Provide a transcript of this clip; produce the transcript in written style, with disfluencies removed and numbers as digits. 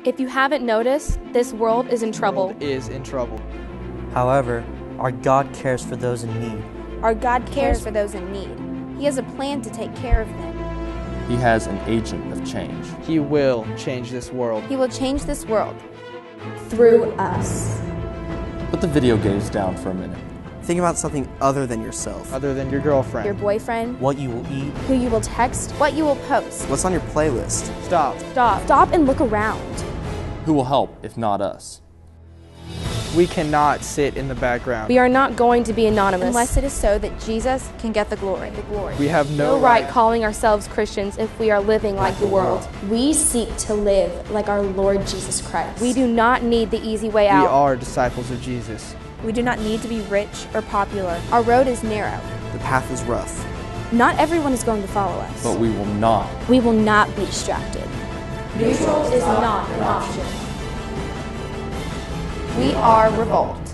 If you haven't noticed, this world is in trouble. The world is in trouble. However, our God cares for those in need. Our God cares for those in need. He has a plan to take care of them. He has an agent of change. He will change this world. He will change this world. Through us. Put the video games down for a minute. Think about something other than yourself. Other than your girlfriend. Your boyfriend. What you will eat. Who you will text. What you will post. What's on your playlist? Stop. Stop. Stop and look around. Who will help if not us? We cannot sit in the background. We are not going to be anonymous. Unless it is so that Jesus can get the glory. We have no right calling ourselves Christians if we are living like the world. We seek to live like our Lord Jesus Christ. We do not need the easy way out. We are disciples of Jesus. We do not need to be rich or popular. Our road is narrow. The path is rough. Not everyone is going to follow us. But we will not. We will not be distracted. Neutral is not an option. We are Revolt.